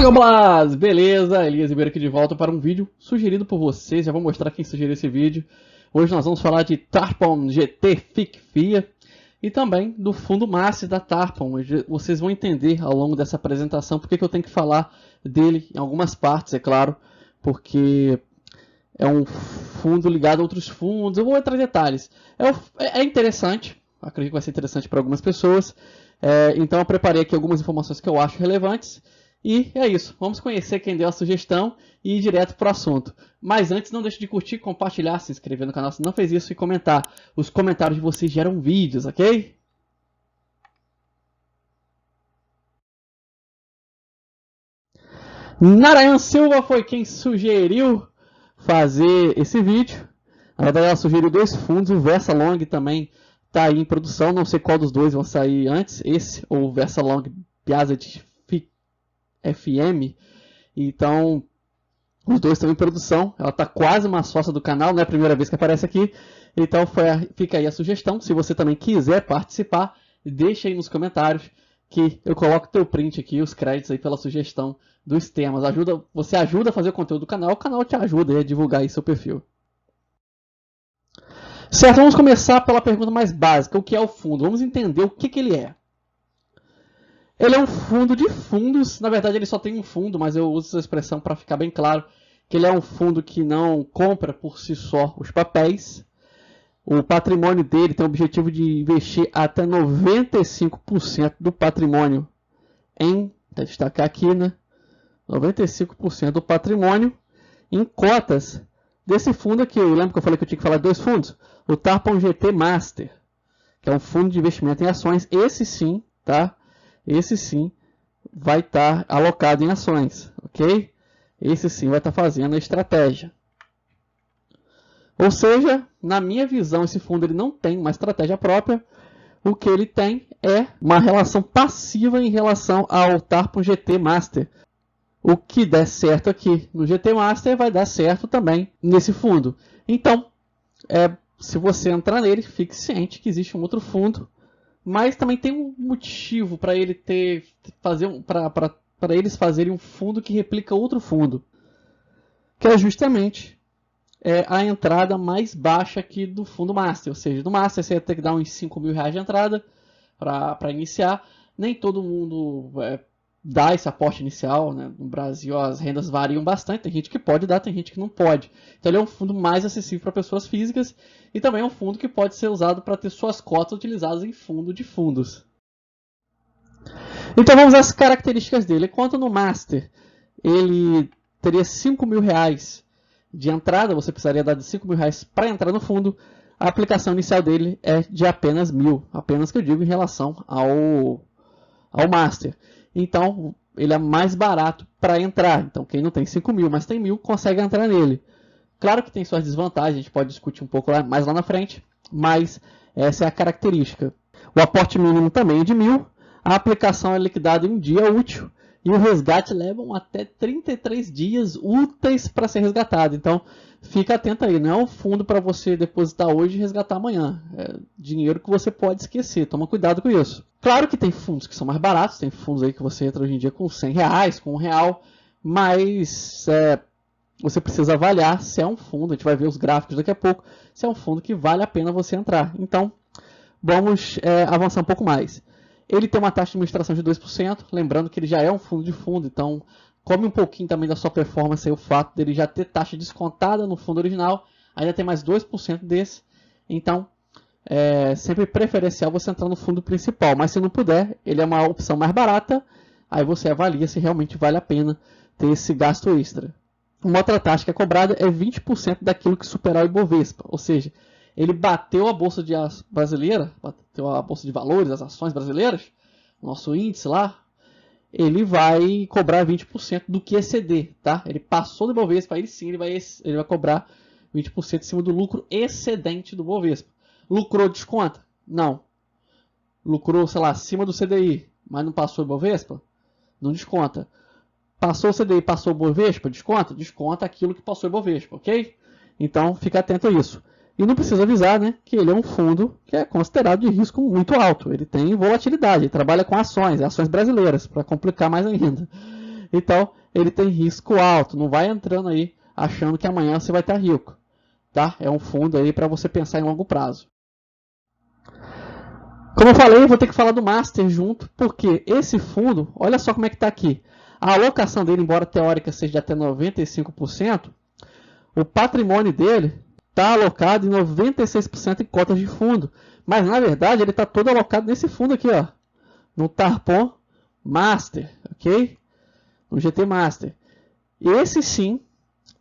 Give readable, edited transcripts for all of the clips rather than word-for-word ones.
Fala, Blas! Beleza? Elias Ribeiro aqui de volta para um vídeo sugerido por vocês. Já vou mostrar quem sugeriu esse vídeo. Hoje nós vamos falar de Tarpon GT FIC FIA e também do fundo Master da Tarpon. Vocês vão entender ao longo dessa apresentação porque que eu tenho que falar dele em algumas partes, é claro, porque é um fundo ligado a outros fundos. Eu vou entrar em detalhes. É interessante, acredito que vai ser interessante para algumas pessoas. Então eu preparei aqui algumas informações que eu acho relevantes. E é isso, vamos conhecer quem deu a sugestão e ir direto para o assunto. Mas antes, não deixe de curtir, compartilhar, se inscrever no canal se não fez isso e comentar. Os comentários de vocês geram vídeos, ok? Narayan Silva foi quem sugeriu fazer esse vídeo. Na verdade, ela sugeriu dois fundos, o Versalong também está aí em produção. Não sei qual dos dois vão sair antes, esse ou o Versalong Piaget FM. Então, os dois estão em produção. Ela está quase uma sócia do canal, não é a primeira vez que aparece aqui. Então, fica aí a sugestão. Se você também quiser participar, deixa aí nos comentários que eu coloco o teu print aqui, os créditos aí pela sugestão dos temas. Você ajuda a fazer o conteúdo do canal, o canal te ajuda a divulgar aí seu perfil. Certo, vamos começar pela pergunta mais básica. O que é o fundo? Vamos entender o que ele é. Ele é um fundo de fundos, na verdade ele só tem um fundo, mas eu uso essa expressão para ficar bem claro, que ele é um fundo que não compra por si só os papéis. O patrimônio dele tem o objetivo de investir até 95% do patrimônio vou destacar aqui, né? 95% do patrimônio em cotas desse fundo aqui. Eu lembro que eu falei que eu tinha que falar de dois fundos. O Tarpon GT Master, que é um fundo de investimento em ações. Esse sim, tá? Esse sim vai estar alocado em ações, ok? Esse sim vai estar fazendo a estratégia. Ou seja, na minha visão, esse fundo ele não tem uma estratégia própria. O que ele tem é uma relação passiva em relação ao Tarpon GT Master. O que der certo aqui no GT Master vai dar certo também nesse fundo. Então, se você entrar nele, fique ciente que existe um outro fundo. Mas também tem um motivo para ele para eles fazerem um fundo que replica outro fundo, que é justamente a entrada mais baixa aqui do fundo Master. Ou seja, do Master você ia ter que dar uns R$5.000 de entrada para iniciar. Nem todo mundo dá esse aporte inicial, né? No Brasil as rendas variam bastante, tem gente que pode dar, tem gente que não pode. Então ele é um fundo mais acessível para pessoas físicas e também é um fundo que pode ser usado para ter suas cotas utilizadas em fundo de fundos. Então vamos às características dele. Enquanto no Master ele teria R$5.000 de entrada, você precisaria dar de R$5.000 para entrar no fundo, a aplicação inicial dele é de apenas R$1.000, apenas que eu digo em relação ao Master. Então, ele é mais barato para entrar. Então, quem não tem 5.000, mas tem 1.000, consegue entrar nele. Claro que tem suas desvantagens, a gente pode discutir um pouco mais lá na frente, mas essa é a característica. O aporte mínimo também é de 1.000, a aplicação é liquidada em um dia útil e o resgate leva até 33 dias úteis para ser resgatado. Então, fica atento aí, não é um fundo para você depositar hoje e resgatar amanhã. É dinheiro que você pode esquecer, toma cuidado com isso. Claro que tem fundos que são mais baratos, tem fundos aí que você entra hoje em dia com R$100, com R$1, mas você precisa avaliar se é um fundo, a gente vai ver os gráficos daqui a pouco, se é um fundo que vale a pena você entrar. Então, vamos avançar um pouco mais. Ele tem uma taxa de administração de 2%, lembrando que ele já é um fundo de fundo, então come um pouquinho também da sua performance aí, o fato dele já ter taxa descontada no fundo original, ainda tem mais 2% desse, então é sempre preferencial você entrar no fundo principal, mas se não puder, ele é uma opção mais barata, aí você avalia se realmente vale a pena ter esse gasto extra. Uma outra taxa que é cobrada é 20% daquilo que superar o Ibovespa, ou seja, ele bateu a bolsa brasileira, bateu a bolsa de valores, as ações brasileiras, nosso índice lá, ele vai cobrar 20% do que exceder, tá? Ele passou do Ibovespa, aí sim ele vai cobrar 20% em cima do lucro excedente do Ibovespa. Lucrou, desconta? Não. Lucrou, sei lá, acima do CDI, mas não passou o Ibovespa? Não desconta. Passou o CDI, passou o Ibovespa? Desconta? Desconta aquilo que passou o Ibovespa, ok? Então, fica atento a isso. E não precisa avisar, né, que ele é um fundo que é considerado de risco muito alto. Ele tem volatilidade, ele trabalha com ações brasileiras, para complicar mais ainda. Então, ele tem risco alto. Não vai entrando aí achando que amanhã você vai estar rico, tá? É um fundo aí para você pensar em longo prazo. Como eu falei, eu vou ter que falar do Master junto, porque esse fundo, olha só como é que está aqui. A alocação dele, embora teórica seja de até 95%, o patrimônio dele está alocado em 96% em cotas de fundo. Mas, na verdade, ele está todo alocado nesse fundo aqui, ó, no Tarpon Master, ok? No GT Master. Esse sim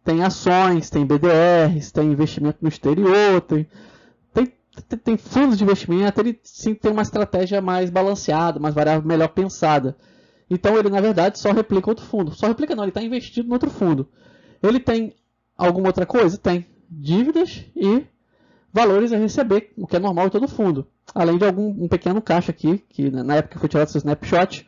tem ações, tem BDRs, tem investimento no exterior, tem fundos de investimento, ele sim tem uma estratégia mais balanceada, mais variável, melhor pensada. Então ele, na verdade, só replica outro fundo. Só replica não, ele está investido no outro fundo. Ele tem alguma outra coisa? Tem dívidas e valores a receber, o que é normal em todo fundo. Além de um pequeno caixa aqui, que na época que foi tirado esse snapshot,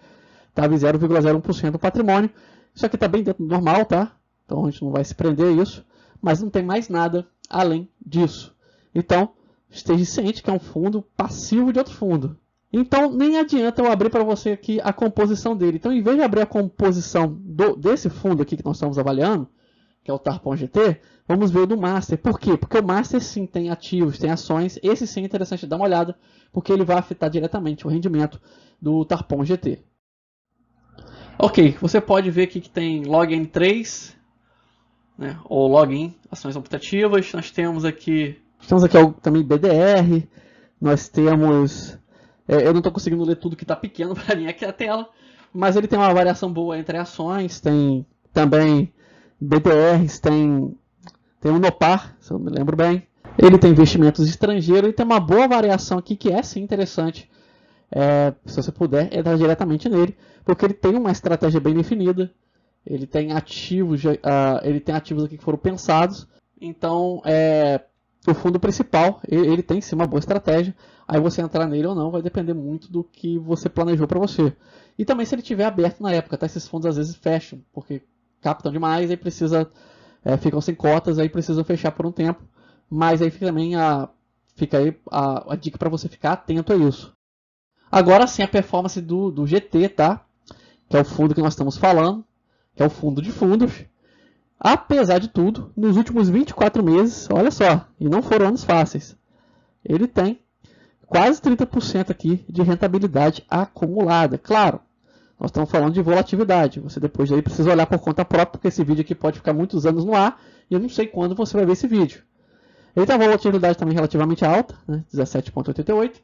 estava em 0,01% do patrimônio. Isso aqui está bem dentro do normal, tá? Então a gente não vai se prender a isso. Mas não tem mais nada além disso. Então, esteja ciente que é um fundo passivo de outro fundo. Então, nem adianta eu abrir para você aqui a composição dele. Então, em vez de abrir a composição desse fundo aqui que nós estamos avaliando, que é o Tarpon GT, vamos ver o do Master. Por quê? Porque o Master sim tem ativos, tem ações. Esse sim é interessante dar uma olhada, porque ele vai afetar diretamente o rendimento do Tarpon GT. Ok, você pode ver aqui que tem Login 3, né, ou Login, ações optativas. Nós temos aqui também BDR, nós temos... eu não estou conseguindo ler tudo que está pequeno para mim aqui a tela, mas ele tem uma variação boa entre ações, tem também BDRs, tem um Nopar, se eu me lembro bem. Ele tem investimentos estrangeiros e tem uma boa variação aqui que é sim interessante. Se você puder entrar diretamente nele, porque ele tem uma estratégia bem definida. Ele tem ativos aqui que foram pensados. Então, o fundo principal, ele tem sim uma boa estratégia. Aí você entrar nele ou não vai depender muito do que você planejou para você. E também se ele estiver aberto na época, tá? Esses fundos às vezes fecham, porque captam demais, aí ficam sem cotas, aí precisam fechar por um tempo. Mas aí fica aí a dica para você ficar atento a isso. Agora sim a performance do GT, tá? Que é o fundo que nós estamos falando, que é o fundo de fundos. Apesar de tudo, nos últimos 24 meses, olha só, e não foram anos fáceis, ele tem quase 30% aqui de rentabilidade acumulada. Claro, nós estamos falando de volatilidade. Você depois daí precisa olhar por conta própria, porque esse vídeo aqui pode ficar muitos anos no ar e eu não sei quando você vai ver esse vídeo. Ele tem a volatilidade também relativamente alta, né, 17,88%.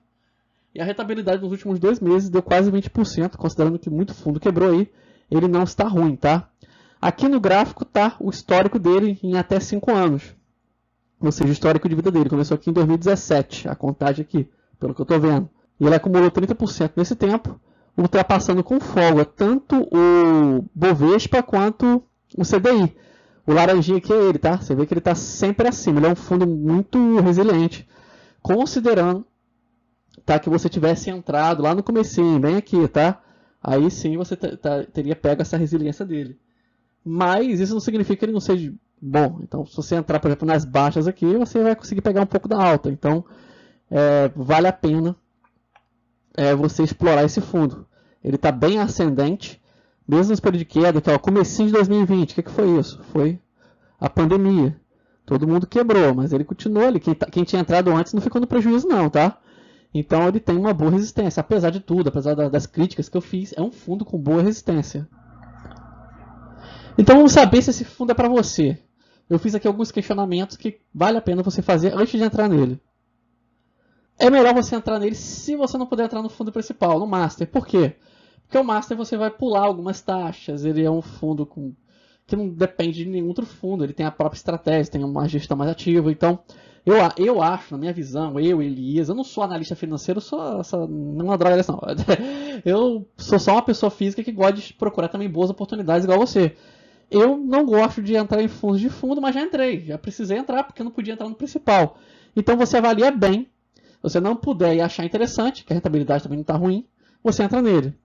E a rentabilidade nos últimos 2 meses deu quase 20%, considerando que muito fundo quebrou aí. Ele não está ruim, tá? Aqui no gráfico está o histórico dele em até 5 anos. Ou seja, o histórico de vida dele. Começou aqui em 2017, a contagem aqui, pelo que eu estou vendo. E ele acumulou 30% nesse tempo, ultrapassando com folga tanto o Bovespa quanto o CDI. O laranjinha aqui é ele, tá? Você vê que ele está sempre acima. Ele é um fundo muito resiliente, considerando, tá, que você tivesse entrado lá no comecinho, bem aqui, tá? Aí sim você teria pego essa resiliência dele. Mas isso não significa que ele não seja bom. Então, se você entrar, por exemplo, nas baixas aqui, você vai conseguir pegar um pouco da alta. Então, vale a pena você explorar esse fundo. Ele está bem ascendente, mesmo nos períodos de queda, que é o comecinho de 2020. O que foi isso? Foi a pandemia. Todo mundo quebrou, mas ele continuou ali. Quem tinha entrado antes não ficou no prejuízo não, tá? Então ele tem uma boa resistência, apesar de tudo, apesar das críticas que eu fiz, é um fundo com boa resistência. Então vamos saber se esse fundo é para você. Eu fiz aqui alguns questionamentos que vale a pena você fazer antes de entrar nele. É melhor você entrar nele se você não puder entrar no fundo principal, no Master. Por quê? Porque o Master você vai pular algumas taxas, ele é um fundo que não depende de nenhum outro fundo, ele tem a própria estratégia, tem uma gestão mais ativa. Então, eu acho, na minha visão, Elias, eu não sou analista financeiro, não é uma droga dessa não. Eu sou só uma pessoa física que gosta de procurar também boas oportunidades igual você. Eu não gosto de entrar em fundos de fundo, mas já entrei, já precisei entrar porque eu não podia entrar no principal. Então você avalia bem, se você não puder e achar interessante, que a rentabilidade também não está ruim, você entra nele.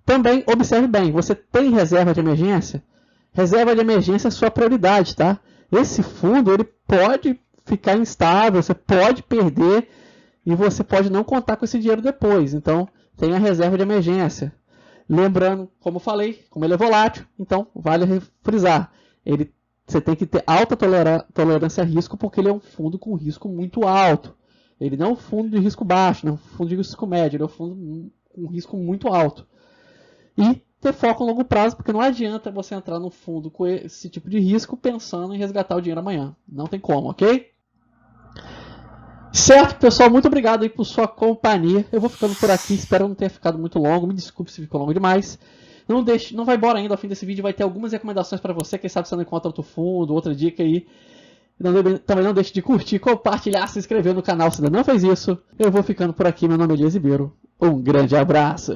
Também observe bem, você tem reserva de emergência? Reserva de emergência é sua prioridade, tá? Esse fundo ele pode ficar instável, você pode perder e você pode não contar com esse dinheiro depois. Então, tenha reserva de emergência. Lembrando, como eu falei, como ele é volátil, então vale frisar. Você tem que ter alta tolerância a risco, porque ele é um fundo com risco muito alto. Ele não é um fundo de risco baixo, não é um fundo de risco médio, ele é um fundo com risco muito alto. E ter foco a longo prazo, porque não adianta você entrar no fundo com esse tipo de risco pensando em resgatar o dinheiro amanhã. Não tem como, ok? Certo, pessoal, muito obrigado aí por sua companhia. Eu vou ficando por aqui, espero não ter ficado muito longo. Me desculpe se ficou longo demais. Não vai embora ainda, ao fim desse vídeo vai ter algumas recomendações para você. Quem sabe você não encontra outro fundo, outra dica aí. Também não deixe de curtir, compartilhar, se inscrever no canal se ainda não fez isso. Eu vou ficando por aqui, meu nome é Elias Ribeiro. Um grande abraço!